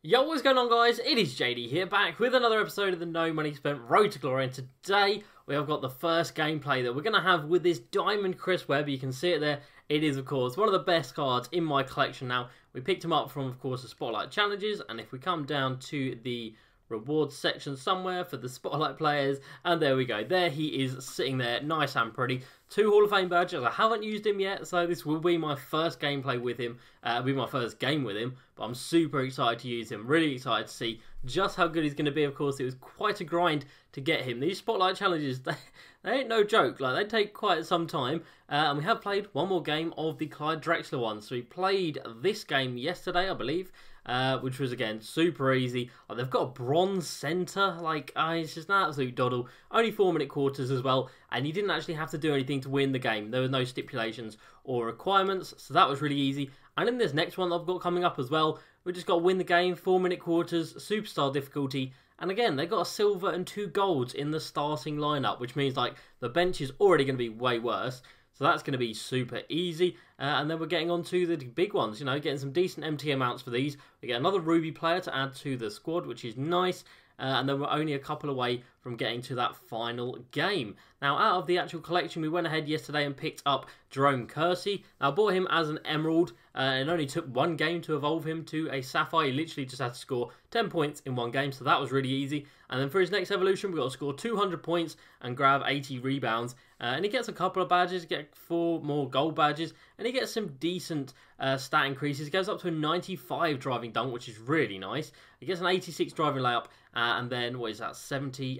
Yo, what's going on, guys? It is JD here, back with another episode of the No Money Spent Road to Glory, and today we have got the first gameplay that we're going to have with this Diamond Chris Webb. You can see it there. It is, of course, one of the best cards in my collection now. We picked him up from, of course, the Spotlight Challenges, and if we come down to the rewards section somewhere for the Spotlight players, and there we go. There he is, sitting there, nice and pretty. 2 Hall of Fame badges. I haven't used him yet, so this will be my first gameplay with him. It'll be my first game with him, but I'm super excited to use him. Really excited to see just how good he's going to be. Of course, it was quite a grind to get him. These Spotlight Challenges, they ain't no joke. Like, they take quite some time, and we have played one more game of the Clyde Drexler one. So we played this game yesterday, I believe, which was, again, super easy. Like, they've got a bronze centre. Like, it's just an absolute doddle. Only 4-minute quarters as well, and you didn't actually have to do anything to win the game. There were no stipulations or requirements, so that was really easy. And in this next one that I've got coming up as well, we've just got to win the game, 4-minute quarters, superstar difficulty. And again, they got a silver and 2 golds in the starting lineup, which means, like, the bench is already going to be way worse. So that's going to be super easy. And then we're getting on to the big ones, you know, getting some decent MT amounts for these. We get another Ruby player to add to the squad, which is nice. And then we're only a couple away from getting to that final game. Now, out of the actual collection, we went ahead yesterday and picked up Jerome Kersey. Now, I bought him as an Emerald. It only took 1 game to evolve him to a Sapphire. He literally just had to score 10 points in 1 game, so that was really easy. And then for his next evolution, we've got to score 200 points and grab 80 rebounds. And he gets a couple of badges, get 4 more gold badges, and he gets some decent stat increases. He goes up to a 95 driving dunk, which is really nice. He gets an 86 driving layup, and then, what is that,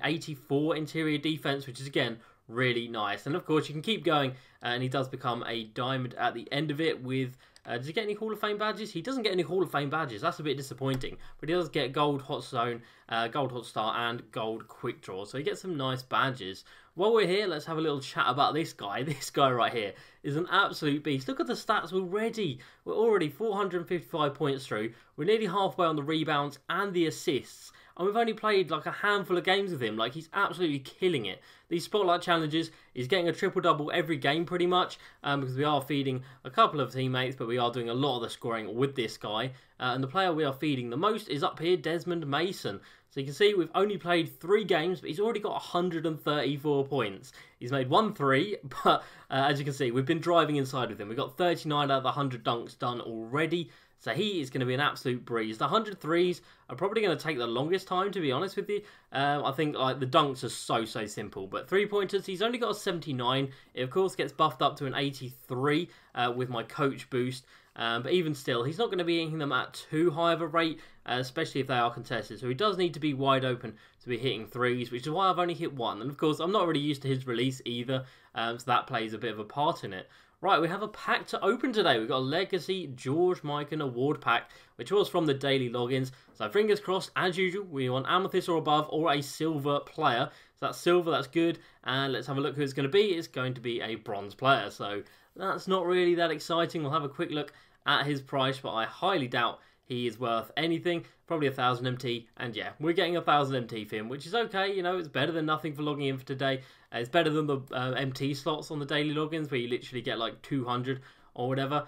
84 interior defense, which is, again, really nice. And of course, you can keep going, and he does become a diamond at the end of it with... does he get any Hall of Fame badges? He doesn't get any Hall of Fame badges. That's a bit disappointing. But he does get Gold Hot Zone, Gold Hot Star, and Gold Quick Draw. So he gets some nice badges. While we're here, let's have a little chat about this guy. This guy right here is an absolute beast. Look at the stats already. We're already 455 points through. We're nearly halfway on the rebounds and the assists. And we've only played like a handful of games with him. Like, he's absolutely killing it. These Spotlight Challenges, he's getting a triple-double every game pretty much. Because we are feeding a couple of teammates, but we are doing a lot of the scoring with this guy. And the player we are feeding the most is up here, Desmond Mason. So you can see we've only played 3 games, but he's already got 134 points. He's made 1 3, but as you can see, we've been driving inside with him. We've got 39 out of the 100 dunks done already. So he is going to be an absolute breeze. The 100 threes are probably going to take the longest time, to be honest with you. I think like the dunks are so simple. But 3-pointers, he's only got a 79. It, of course, gets buffed up to an 83 with my coach boost. But even still, he's not going to be hitting them at too high of a rate, especially if they are contested. So he does need to be wide open to be hitting 3s, which is why I've only hit 1. And of course, I'm not really used to his release either, so that plays a bit of a part in it. Right, we have a pack to open today. We've got a Legacy George Mikan Award pack, which was from the daily logins. So fingers crossed, as usual, we want Amethyst or above or a silver player. So that's silver, that's good. And let's have a look who it's going to be. It's going to be a bronze player. So that's not really that exciting. We'll have a quick look at his price, but I highly doubt he is worth anything. Probably 1,000 MT, and yeah, we're getting 1,000 MT for him, which is okay. You know, it's better than nothing for logging in for today. It's better than the MT slots on the daily logins, where you literally get like 200 or whatever.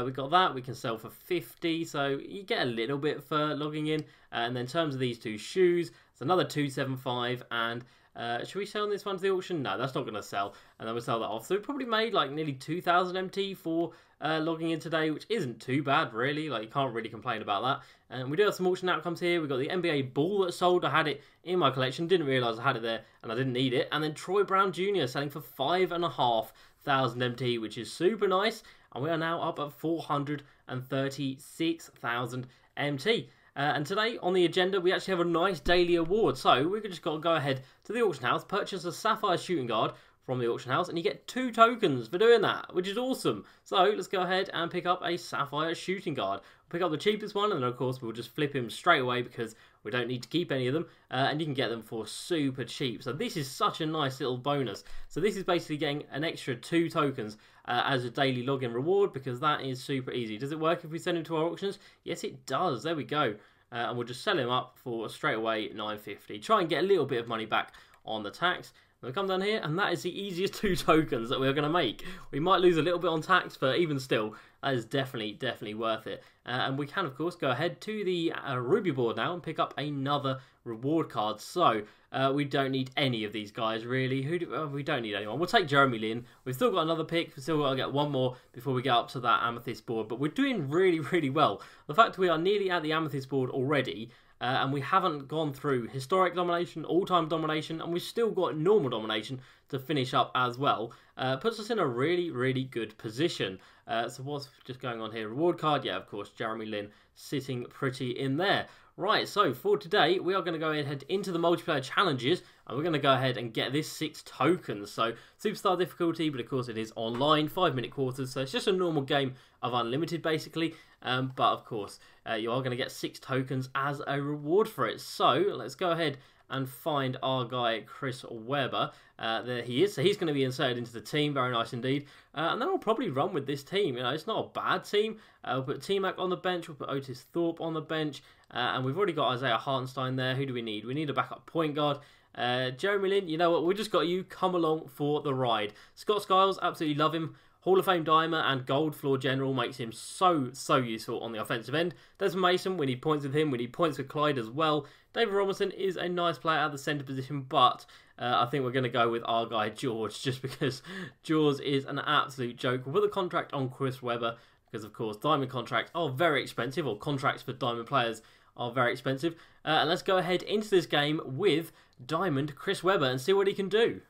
We got that. We can sell for 50, so you get a little bit for logging in. And then in terms of these 2 shoes, it's another 275, and should we sell this one to the auction? No, that's not going to sell. And then we'll sell that off. So we probably made like nearly 2,000 MT for logging in today, which isn't too bad, really. Like, you can't really complain about that. And we do have some auction outcomes here. We've got the NBA ball that sold. I had it in my collection. Didn't realise I had it there, and I didn't need it. And then Troy Brown Jr. selling for 5,500 MT, which is super nice. And we are now up at 436,000 MT. And today on the agenda, we actually have a nice daily award. So we've just got to go ahead to the auction house, purchase a Sapphire shooting guard from the auction house, and you get 2 tokens for doing that, which is awesome. So let's go ahead and pick up a Sapphire shooting guard. We'll pick up the cheapest one, and then of course we'll just flip him straight away because we don't need to keep any of them, and you can get them for super cheap. So this is such a nice little bonus. So this is basically getting an extra 2 tokens as a daily login reward, because that is super easy. Does it work if we send him to our auctions? Yes, it does. There we go. And we'll just sell him up for straight away 950. Try and get a little bit of money back on the tax. We come down here, and that is the easiest 2 tokens that we're going to make. We might lose a little bit on tax, but even still, that is definitely worth it. And we can, of course, go ahead to the Ruby board now and pick up another reward card. So we don't need any of these guys, really. We don't need anyone. We'll take Jeremy Lin. We've still got another pick. We've still got to get one more before we get up to that Amethyst board. But we're doing really well. The fact we are nearly at the Amethyst board already, and we haven't gone through historic domination, all-time domination, and we've still got normal domination to finish up as well, puts us in a really good position. So what's just going on here? Reward card, yeah, of course, Jeremy Lin sitting pretty in there. Right, so for today, we are going to go ahead into the multiplayer challenges, and we're going to go ahead and get this 6 tokens. So, superstar difficulty, but of course it is online, 5-minute quarters, so it's just a normal game of unlimited, basically. But of course, you are going to get 6 tokens as a reward for it. So, let's go ahead and find our guy, Chris Webber. There he is. So he's going to be inserted into the team. Very nice indeed. And then I'll probably run with this team. You know, it's not a bad team. We'll put T-Mac on the bench. We'll put Otis Thorpe on the bench. And we've already got Isaiah Hartenstein there. Who do we need? We need a backup point guard. Jeremy Lin, you know what? We just got you. Come along for the ride. Scott Skiles, absolutely love him. Hall of Fame dimer and gold floor general makes him so useful on the offensive end. Desmond Mason, we need points with him. We need points with Clyde as well. David Robinson is a nice player at the centre position, but I think we're going to go with our guy George, just because George is an absolute joke. We'll put the contract on Chris Webber, because of course diamond contracts are very expensive, or contracts for diamond players are very expensive. And let's go ahead into this game with diamond Chris Webber and see what he can do.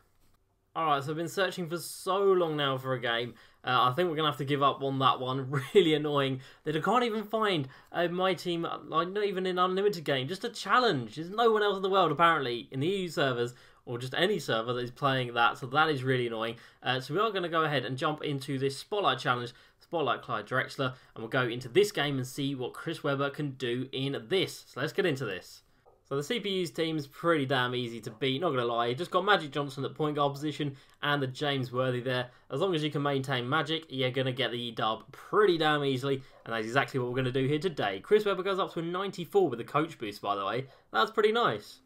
Alright, so I've been searching for so long now for a game. I think we're going to have to give up on that one. Really annoying that I can't even find my team, like not even in unlimited game, just a challenge. There's no one else in the world apparently in the EU servers or just any server that is playing that, so that is really annoying. So we are going to go ahead and jump into this Spotlight Challenge, Spotlight Clyde Drexler, and we'll go into this game and see what Chris Webber can do in this. So let's get into this. So the CPU's team is pretty damn easy to beat, not going to lie. You just got Magic Johnson at point guard position and the James Worthy there. As long as you can maintain Magic, you're going to get the dub pretty damn easily. And that's exactly what we're going to do here today. Chris Webber goes up to a 94 with the coach boost, by the way. That's pretty nice.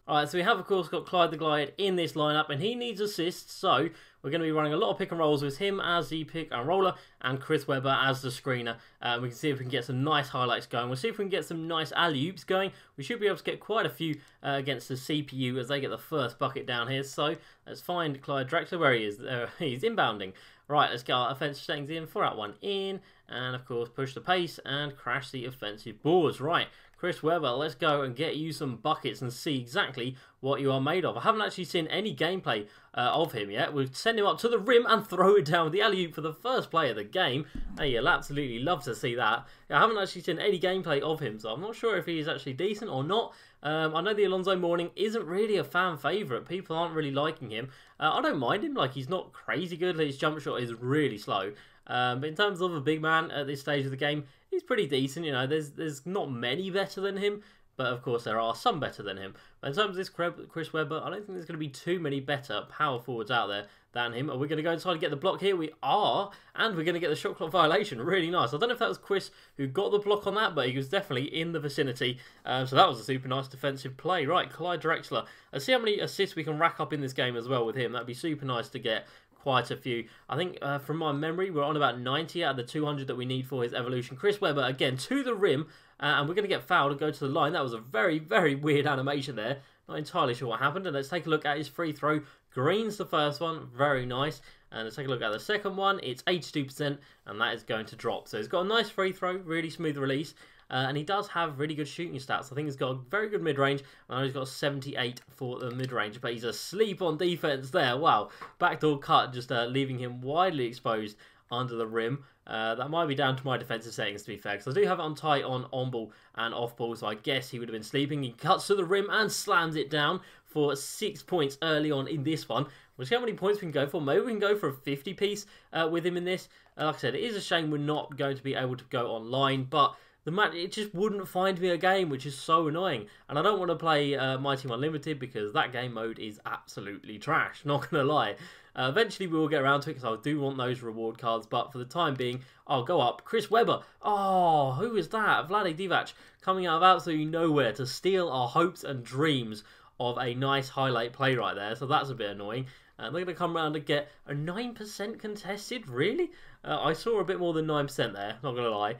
Alright, so we have, of course, got Clyde the Glide in this lineup, and he needs assists, so we're going to be running a lot of pick and rolls with him as the pick and roller, and Chris Webber as the screener. We can see if we can get some nice highlights going. We'll see if we can get some nice alley-oops going. We should be able to get quite a few against the CPU as they get the first bucket down here. So let's find Clyde Drexler, where he is. He's inbounding. Right, let's get our offensive settings in, 4-out-1 in, and of course push the pace and crash the offensive boards. Right, Chris Webber, let's go and get you some buckets and see exactly what you are made of. I haven't actually seen any gameplay of him yet. We'll send him up to the rim and throw it down with the alley-oop for the first play of the game. Hey, you'll absolutely love to see that. I haven't actually seen any gameplay of him, so I'm not sure if he is actually decent or not. I know the Alonzo Mourning isn't really a fan favourite. People aren't really liking him. I don't mind him. Like, he's not crazy good. His jump shot is really slow. But in terms of a big man at this stage of the game, he's pretty decent. You know, there's not many better than him, but of course there are some better than him. But in terms of this Chris Webber, I don't think there's going to be too many better power forwards out there than him. Are we going to go inside and get the block here? We are, and we're going to get the shot clock violation. Really nice. I don't know if that was Chris who got the block on that, but he was definitely in the vicinity. So that was a super nice defensive play. Right, Clyde Drexler. Let's see how many assists we can rack up in this game as well with him. That'd be super nice to get quite a few. I think from my memory, we're on about 90 out of the 200 that we need for his evolution. Chris Webber, again, to the rim, and we're going to get fouled and go to the line. That was a very weird animation there. Not entirely sure what happened. And let's take a look at his free throw. Green's the first one. Very nice. And let's take a look at the second one. It's 82%, and that is going to drop. So he's got a nice free throw, really smooth release. And he does have really good shooting stats. I think he's got a very good mid-range. I know he's got 78 for the mid-range, but he's asleep on defense there. Wow. Backdoor cut, just leaving him widely exposed under the rim. That might be down to my defensive settings, to be fair, because I do have it on tight on ball and off ball, so I guess he would have been sleeping. He cuts to the rim and slams it down for 6 points early on in this one. We'll see how many points we can go for. Maybe we can go for a 50 piece with him in this. Like I said, it is a shame we're not going to be able to go online, but the match, it just wouldn't find me a game, which is so annoying. And I don't want to play Myteam Unlimited because that game mode is absolutely trash, not going to lie. Eventually we will get around to it because I do want those reward cards, but for the time being, I'll go up. Chris Webber. Oh, who is that? Vlade Divac coming out of absolutely nowhere to steal our hopes and dreams of a nice highlight play right there. So that's a bit annoying. And they're going to come around and get a 9% contested, really? I saw a bit more than 9% there, not going to lie.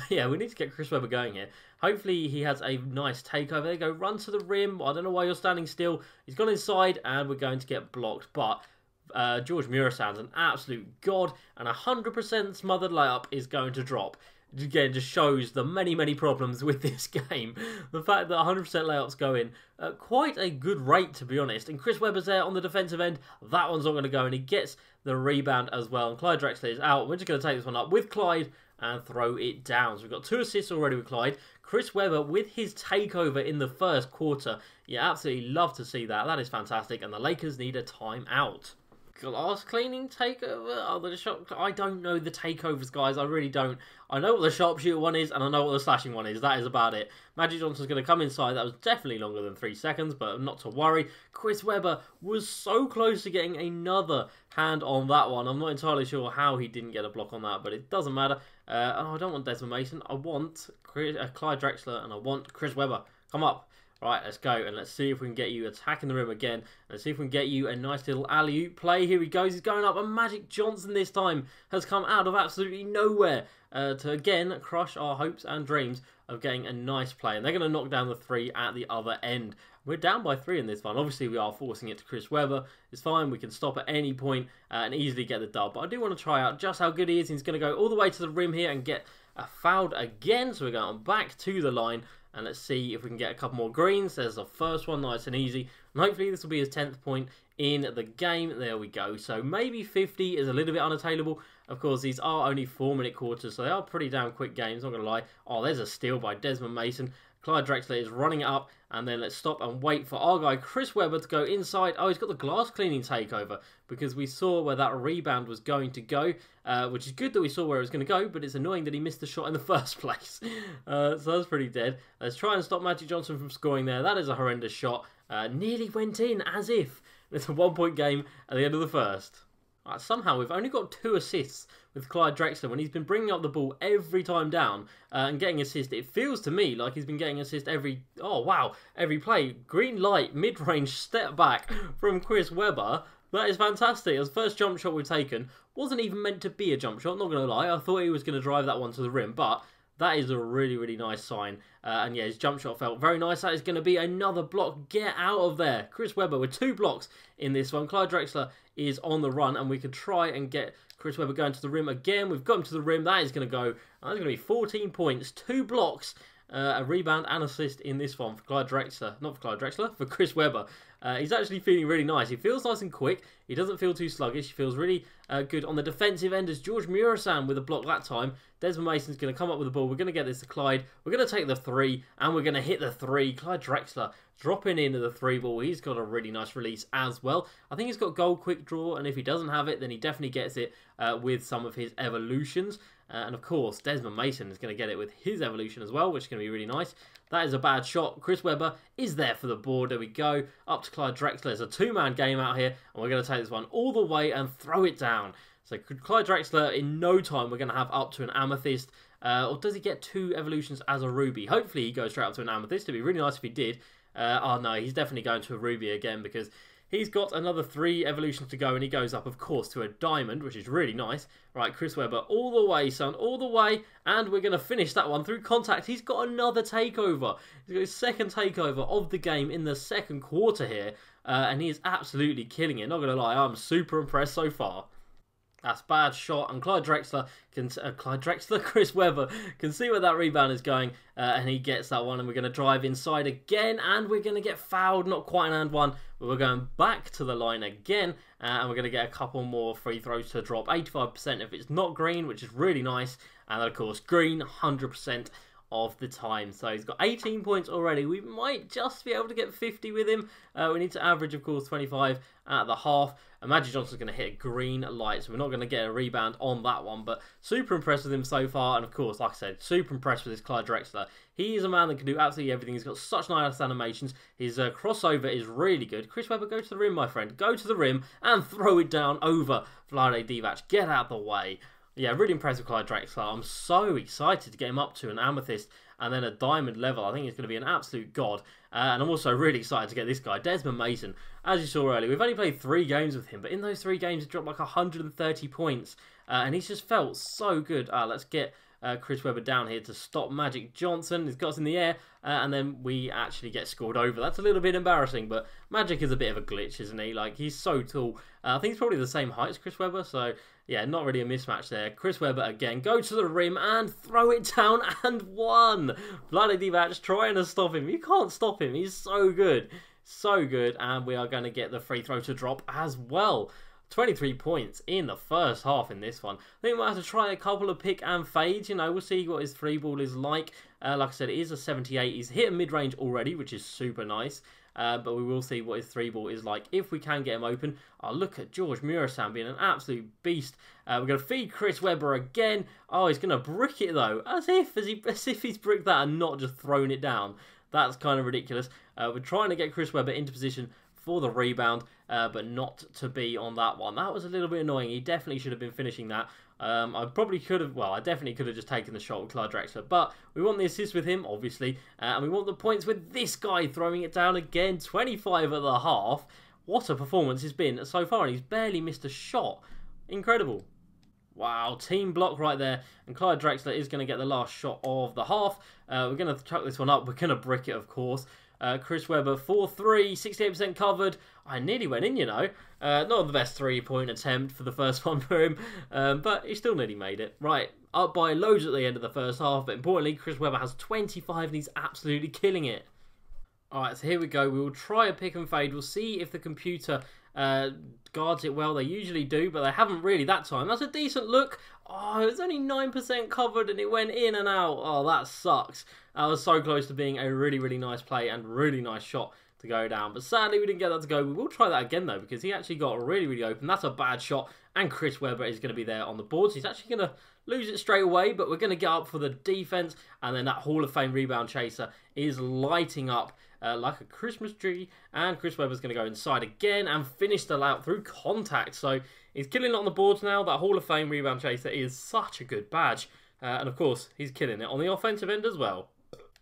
Yeah, we need to get Chris Webber going here. Hopefully he has a nice takeover. There you go, run to the rim. I don't know why you're standing still. He's gone inside and we're going to get blocked. But George Murasan's an absolute god, and 100% smothered layup is going to drop. Again, just shows the many problems with this game. The fact that 100% layups go in at quite a good rate, to be honest. And Chris Webber's there on the defensive end. That one's not going to go, and he gets the rebound as well. And Clyde Drexler is out. We're just going to take this one up with Clyde and throw it down. So we've got 2 assists already with Clyde. Chris Webber with his takeover in the first quarter. Yeah, absolutely love to see that. That is fantastic. And the Lakers need a timeout. Glass cleaning takeover? Oh, the shot. I don't know the takeovers, guys. I really don't. I know what the sharpshooter one is, and I know what the slashing one is. That is about it. Magic Johnson's going to come inside. That was definitely longer than 3 seconds, but not to worry. Chris Webber was so close to getting another hand on that one. I'm not entirely sure how he didn't get a block on that, but it doesn't matter. I don't want Desmond Mason. I want Clyde Drexler, and I want Chris Webber. Come up. Right, let's go, and let's see if we can get you attacking the rim again. Let's see if we can get you a nice little alley-oop play. Here he goes, he's going up, and Magic Johnson this time has come out of absolutely nowhere to, again, crush our hopes and dreams of getting a nice play. And they're going to knock down the 3 at the other end. We're down by 3 in this one. Obviously, we are forcing it to Chris Webber. It's fine, we can stop at any point and easily get the dub. But I do want to try out just how good he is. He's going to go all the way to the rim here and get fouled again. So we're going back to the line. And let's see if we can get a couple more greens. There's the first one, nice and easy. And hopefully this will be his 10th point in the game. There we go. So maybe 50 is a little bit unattainable. Of course, these are only 4-minute quarters, so they are pretty damn quick games, not going to lie. Oh, there's a steal by Desmond Mason. Clyde Drexler is running it up, and then let's stop and wait for our guy Chris Webber to go inside. Oh, he's got the glass cleaning takeover because we saw where that rebound was going to go, which is good that we saw where it was going to go, but it's annoying that he missed the shot in the first place. So that's pretty dead. Let's try and stop Magic Johnson from scoring there. That is a horrendous shot. Nearly went in as if it's a 1-point game at the end of the first. Right, somehow we've only got 2 assists with Clyde Drexler when he's been bringing up the ball every time down and getting assists. It feels to me like he's been getting assists every play. Green light, mid-range step back from Chris Webber. That is fantastic. His first jump shot we've taken wasn't even meant to be a jump shot, not going to lie. I thought he was going to drive that one to the rim, but that is a really nice sign. And yeah, his jump shot felt very nice. That is going to be another block. Get out of there. Chris Webber with 2 blocks in this one. Clyde Drexler is on the run, and we can try and get Chris Webber going to the rim again. We've got him to the rim. That is going to go. That's going to be 14 points, 2 blocks, a rebound and assist in this one for Clyde Drexler. Not for Clyde Drexler, for Chris Webber. He's actually feeling really nice. He feels nice and quick. He doesn't feel too sluggish. He feels really good on the defensive end as George Murasan with a block that time. Desmond Mason's going to come up with the ball. We're going to get this to Clyde. We're going to take the 3, and we're going to hit the 3. Clyde Drexler dropping into the 3 ball. He's got a really nice release as well. I think he's got goal quick draw, and if he doesn't have it, then he definitely gets it with some of his evolutions. And of course, Desmond Mason is going to get it with his evolution as well, which is going to be really nice. That is a bad shot. Chris Webber is there for the board. There we go. Up to Clyde Drexler. It's a 2-man game out here, and we're going to take this one all the way and throw it down. So Clyde Drexler, in no time, we're going to have up to an amethyst. Or does he get 2 evolutions as a ruby? Hopefully he goes straight up to an amethyst. It'd be really nice if he did. Oh no, he's definitely going to a ruby again because he's got another 3 evolutions to go, and he goes up, of course, to a diamond, which is really nice. Right, Chris Webber, all the way, son, all the way, and we're going to finish that one through contact. He's got another takeover. He's got his second takeover of the game in the second quarter here, and he is absolutely killing it. Not going to lie, I'm super impressed so far. That's a bad shot, and Chris Webber can see where that rebound is going, and he gets that one, and we're going to drive inside again, and we're going to get fouled, not quite an and one, but we're going back to the line again, and we're going to get a couple more free throws to drop 85% if it's not green, which is really nice, and of course green 100% of the time. So he's got 18 points already. We might just be able to get 50 with him. We need to average, of course, 25 at the half. And Magic Johnson's going to hit a green light, so we're not going to get a rebound on that one. But super impressed with him so far. And, of course, like I said, super impressed with this Clyde Drexler. He is a man that can do absolutely everything. He's got such nice animations. His crossover is really good. Chris Webber, go to the rim, my friend. Go to the rim and throw it down over Vlade Divac. Get out the way. Yeah, really impressed with Clyde Drexler. I'm so excited to get him up to an amethyst and then a diamond level. I think he's going to be an absolute god. And I'm also really excited to get this guy, Desmond Mason. As you saw earlier, we've only played 3 games with him, but in those 3 games, he dropped like 130 points. And he's just felt so good. Let's get Chris Webber down here to stop Magic Johnson. He's got us in the air, and then we actually get scored over. That's a little bit embarrassing, but Magic is a bit of a glitch, isn't he? Like, he's so tall. I think he's probably the same height as Chris Webber, so yeah, not really a mismatch there. Chris Webber again, go to the rim and throw it down and won. Bloody Divac trying to stop him. You can't stop him. He's so good. So good, and we are going to get the free throw to drop as well. 23 points in the first half in this one. I think we might have to try a couple of pick and fades. You know, we'll see what his 3 ball is like. Like I said, it is a 78. He's hit a mid-range already, which is super nice. But we will see what his 3 ball is like if we can get him open. Look at George Murasan being an absolute beast. We're going to feed Chris Webber again. Oh, he's going to brick it though. As if he's bricked that and not just thrown it down. That's kind of ridiculous. We're trying to get Chris Webber into position for the rebound, but not to be on that one. That was a little bit annoying. He definitely should have been finishing that. I probably could have, well, I definitely could have just taken the shot with Clyde Drexler, but we want the assist with him, obviously, and we want the points with this guy throwing it down again. 25 at the half. What a performance it's been so far, and he's barely missed a shot. Incredible. Wow, team block right there, and Clyde Drexler is going to get the last shot of the half. We're going to chuck this one up. We're going to brick it, of course. Chris Webber, 4-3, 68% covered. I nearly went in, you know. Not the best 3-point attempt for the first one for him, but he still nearly made it. Right, up by loads at the end of the first half, but importantly, Chris Webber has 25 and he's absolutely killing it. Alright, so here we go. We will try a pick and fade. We'll see if the computer guards it well. They usually do, but they haven't really that time. That's a decent look. Oh, it was only 9% covered and it went in and out. Oh, that sucks. That was so close to being a really, really nice play and really nice shot to go down. But sadly, we didn't get that to go. We will try that again, though, because he actually got really, really open. That's a bad shot, and Chris Webber is going to be there on the board. So he's actually going to lose it straight away, but we're going to get up for the defense, and then that Hall of Fame rebound chaser is lighting up like a Christmas tree, and Chris Webber's going to go inside again and finish the layup through contact. So he's killing it on the boards now. That Hall of Fame rebound chaser is such a good badge, and of course, he's killing it on the offensive end as well.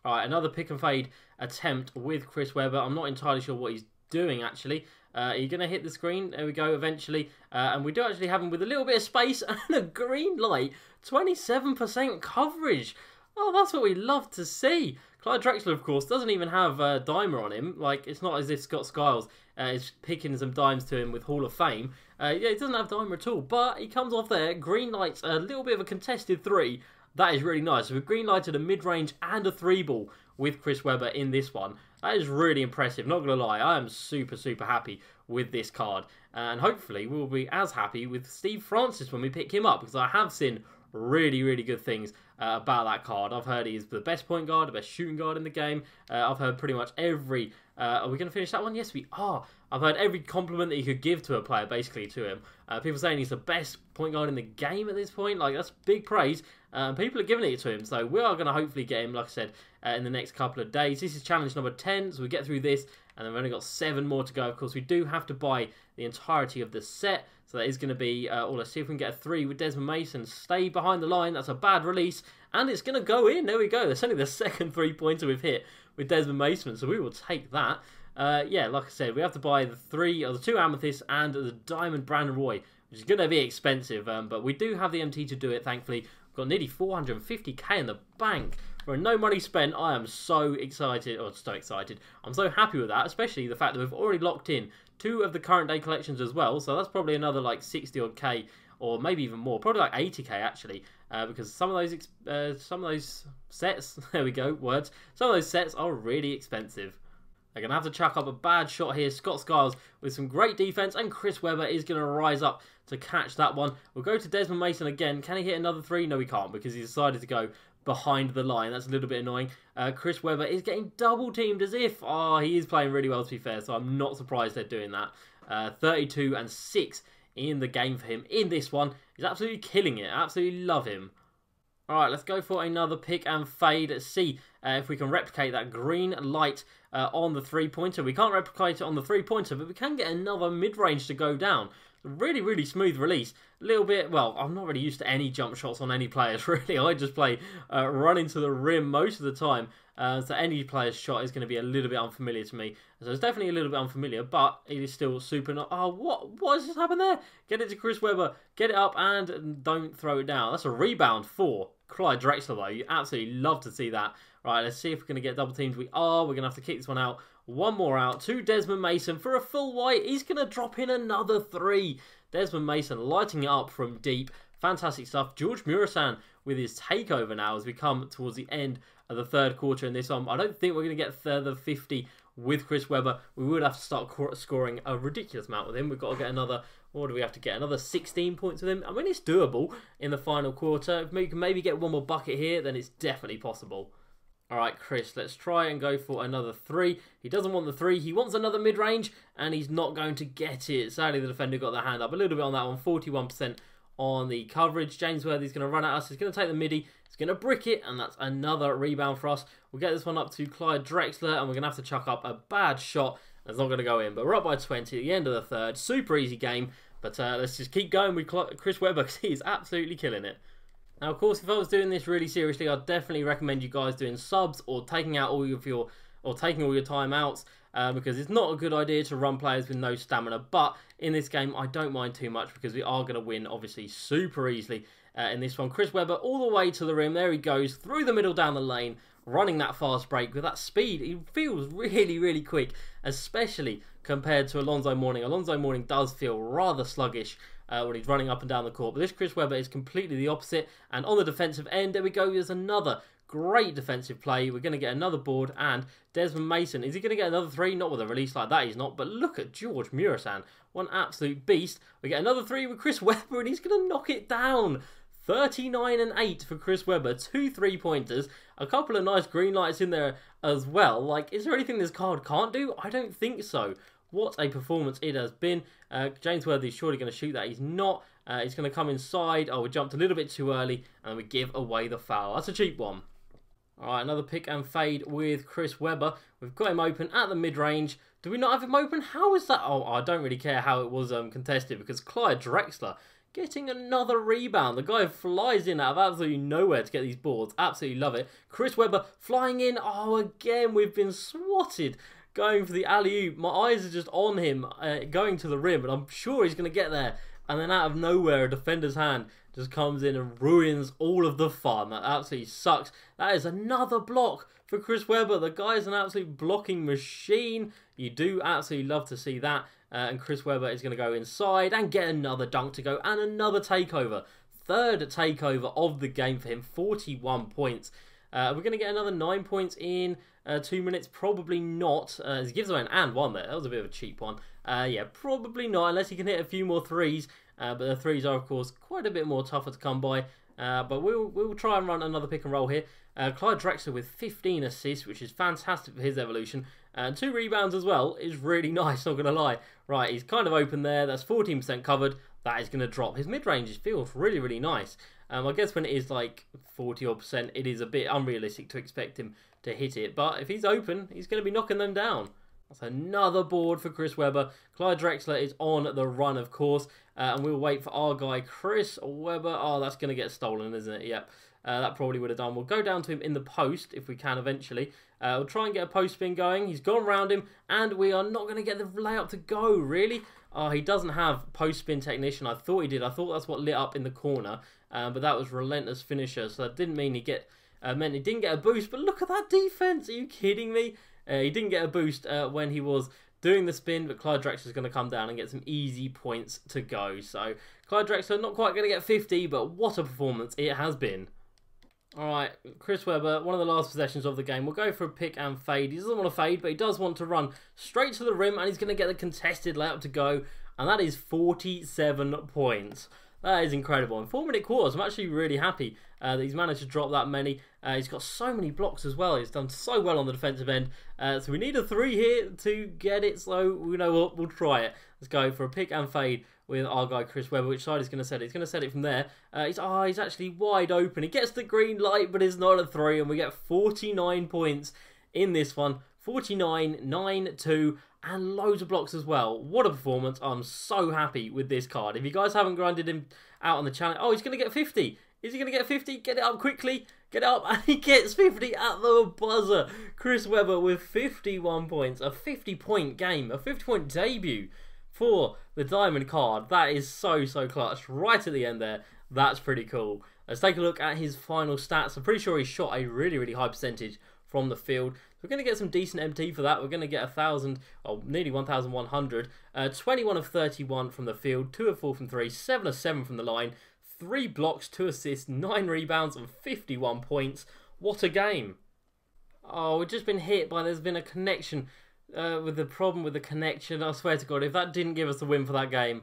Alright, another pick and fade attempt with Chris Webber. I'm not entirely sure what he's doing, actually. Are you going to hit the screen? There we go, eventually. And we do actually have him with a little bit of space and a green light. 27% coverage. Oh, that's what we love to see. Clyde Drexler, of course, doesn't even have Dimer on him. Like, it's not as if Scott Skiles is picking some dimes to him with Hall of Fame. Yeah, he doesn't have Dimer at all. But he comes off there. Green light's a little bit of a contested 3. That is really nice. So we've green lighted a mid-range and a 3-ball with Chris Webber in this one. That is really impressive. Not going to lie, I am super, super happy with this card. And hopefully we'll be as happy with Steve Francis when we pick him up, because I have seen really, really good things about that card. I've heard he's the best point guard, the best shooting guard in the game. I've heard pretty much every... are we going to finish that one? Yes, we are. I've heard every compliment that you could give to a player, basically, to him. People saying he's the best point guard in the game at this point. Like, that's big praise. People are giving it to him. So we are going to hopefully get him, like I said, in the next couple of days. This is challenge number 10. So we get through this, and then we've only got 7 more to go. Of course, we do have to buy the entirety of the set. So that is going to be all. Let's see if we can get a 3 with Desmond Mason. Stay behind the line. That's a bad release. And it's going to go in. There we go. That's only the second 3-pointer we've hit with Desmond Mason. So we will take that. Yeah, like I said, we have to buy the 3 or the 2 amethysts and the diamond Brandon Roy, which is going to be expensive. But we do have the MT to do it, thankfully. We've got nearly 450k in the bank. For no money spent, I am so excited, or so excited. I'm so happy with that, especially the fact that we've already locked in 2 of the current day collections as well. So that's probably another like 60 odd k, or maybe even more. Probably like 80k actually, because some of those sets, there we go, words. Some of those sets are really expensive. They're going to have to chuck up a bad shot here. Scott Skiles with some great defense, and Chris Webber is going to rise up to catch that one. We'll go to Desmond Mason again. Can he hit another 3? No, he can't, because he decided to go behind the line. That's a little bit annoying. Chris Webber is getting double teamed as if... Oh, he is playing really well, to be fair, so I'm not surprised they're doing that. 32 and 6 in the game for him in this one. He's absolutely killing it. Absolutely love him. Alright, let's go for another pick and fade. Let's see if we can replicate that green light on the 3-pointer. We can't replicate it on the 3-pointer, but we can get another mid-range to go down. Really, really smooth release. A little bit, well, I'm not really used to any jump shots on any players, really. I just play running to the rim most of the time. So any player's shot is going to be a little bit unfamiliar to me. So it's definitely a little bit unfamiliar, but it is still super... Oh, what has just happened there? Get it to Chris Webber. Get it up and don't throw it down. That's a rebound for Clyde Drexler, though. You absolutely love to see that. Right, let's see if we're going to get double teamed. We are. We're going to have to kick this one out. One more out to Desmond Mason for a full white. He's going to drop in another 3. Desmond Mason lighting it up from deep. Fantastic stuff. George Murasan with his takeover now as we come towards the end of the third quarter in this one. I don't think we're going to get further 50 with Chris Webber. We would have to start scoring a ridiculous amount with him. We've got to get another... What do we have to get? Another 16 points with him. I mean, it's doable in the final quarter. If we can maybe get one more bucket here, then it's definitely possible. All right, Chris, let's try and go for another 3. He doesn't want the 3. He wants another mid-range, and he's not going to get it. Sadly, the defender got their hand up a little bit on that one. 41% on the coverage. James Worthy's going to run at us. He's going to take the midi. He's going to brick it, and that's another rebound for us. We'll get this one up to Clyde Drexler, and we're going to have to chuck up a bad shot. It's not going to go in, but we're up by 20 at the end of the third. Super easy game, but let's just keep going with Chris Webber because he's absolutely killing it. Now, of course, if I was doing this really seriously, I'd definitely recommend you guys doing subs or taking out all of your taking all your timeouts because it's not a good idea to run players with no stamina. But in this game, I don't mind too much because we are going to win, obviously, super easily in this one. Chris Webber all the way to the rim. There he goes through the middle down the lane, running that fast break with that speed. He feels really, really quick, especially compared to Alonzo Mourning. Alonzo Mourning does feel rather sluggish when he's running up and down the court. But this Chris Webber is completely the opposite. And on the defensive end, there we go. There's another great defensive play. We're going to get another board. And Desmond Mason, is he going to get another 3? Not with a release like that, he's not. But look at George Murasan. One absolute beast. We get another 3 with Chris Webber, and he's going to knock it down. 39 and 8 for Chris Webber. 2 3-pointers. A couple of nice green lights in there as well. Like, is there anything this card can't do? I don't think so. What a performance it has been. James Worthy is surely going to shoot that. He's not. He's going to come inside. Oh, we jumped a little bit too early, and we give away the foul. That's a cheap one. All right, another pick and fade with Chris Webber. We've got him open at the mid-range. Do we not have him open? How is that? Oh, I don't really care how it was contested because Clyde Drexler getting another rebound. The guy flies in out of absolutely nowhere to get these boards. Absolutely love it. Chris Webber flying in. Oh, again, we've been swatted. Going for the alley-oop. My eyes are just on him going to the rim, and I'm sure he's going to get there. And then out of nowhere, a defender's hand just comes in and ruins all of the fun. That absolutely sucks. That is another block for Chris Webber. The guy is an absolute blocking machine. You do absolutely love to see that. And Chris Webber is going to go inside and get another dunk to go and another takeover. Third takeover of the game for him. 41 points. We're going to get another 9 points in 2 minutes. Probably not. He gives away an and 1 there. That was a bit of a cheap one. Yeah, probably not unless he can hit a few more threes. But the threes are, of course, quite a bit more tougher to come by. But we'll try and run another pick and roll here. Clyde Drexler with 15 assists, which is fantastic for his evolution. And 2 rebounds as well is really nice, not going to lie. Right, he's kind of open there. That's 14% covered. That is going to drop. His mid-range feels really, really nice. I guess when it is like 40-odd%, it is a bit unrealistic to expect him to hit it. But if he's open, he's going to be knocking them down. That's another board for Chris Webber. Clyde Drexler is on the run, of course. And we'll wait for our guy, Chris Webber. Oh, that's going to get stolen, isn't it? Yep. That probably would have done. We'll go down to him in the post, if we can eventually. We'll try and get a post spin going. He's gone around him, and we are not going to get the layup to go, really. He doesn't have post spin technician. I thought he did. I thought that's what lit up in the corner. But that was relentless finisher, so that didn't mean meant he didn't get a boost. But look at that defense. Are you kidding me? He didn't get a boost when he was doing the spin, but Clyde Drexler is going to come down and get some easy points to go. So Clyde Drexler not quite going to get 50, but what a performance it has been. All right, Chris Webber, one of the last possessions of the game. We'll go for a pick and fade. He doesn't want to fade, but he does want to run straight to the rim, and he's going to get the contested layup to go, and that is 47 points. That is incredible. In 4-minute quarters, I'm actually really happy that he's managed to drop that many. He's got so many blocks as well. He's done so well on the defensive end. So we need a 3 here to get it. So you know what? We'll try it. Let's go for a pick and fade with our guy Chris Webber. Which side he's going to set it? He's going to set it from there. He's actually wide open. He gets the green light, but it's not a 3. And we get 49 points in this one. 49, 9, 2, and loads of blocks as well. What a performance. I'm so happy with this card. If you guys haven't grinded him out on the channel... Oh, he's going to get 50. Is he going to get 50? Get it up quickly. Get it up. And he gets 50 at the buzzer. Chris Webber with 51 points. A 50-point game. A 50-point debut for the diamond card. That is so clutch. Right at the end there. That's pretty cool. Let's take a look at his final stats. I'm pretty sure he shot a really high percentage from the field. We're going to get some decent MT for that. We're going to get 1,000, oh, nearly 1,100. 21 of 31 from the field, 2 of 4 from 3, 7 of 7 from the line, 3 blocks, 2 assists, 9 rebounds, and 51 points. What a game. Oh, we've just been hit by, there's been a connection with the problem with the connection. I swear to God, if that didn't give us a win for that game,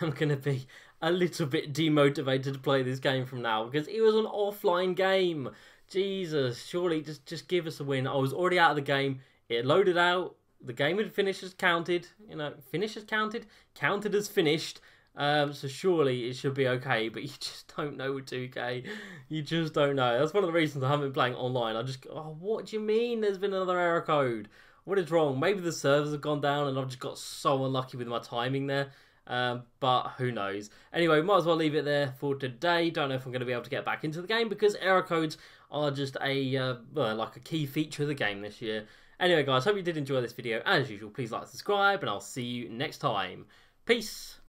I'm going to be a little bit demotivated to play this game from now because it was an offline game. Jesus, surely just give us a win. I was already out of the game. It loaded out. The game had finished as counted. You know, finished as counted? Counted as finished. So surely it should be okay. But you just don't know with 2K. You just don't know. That's one of the reasons I haven't been playing online. Oh, what do you mean there's been another error code? What is wrong? Maybe the servers have gone down and I've just got so unlucky with my timing there. But who knows. Anyway, might as well leave it there for today. Don't know if I'm going to be able to get back into the game because error codes are just like a key feature of the game this year. Anyway guys, hope you did enjoy this video. As usual, please like, subscribe, and I'll see you next time. Peace.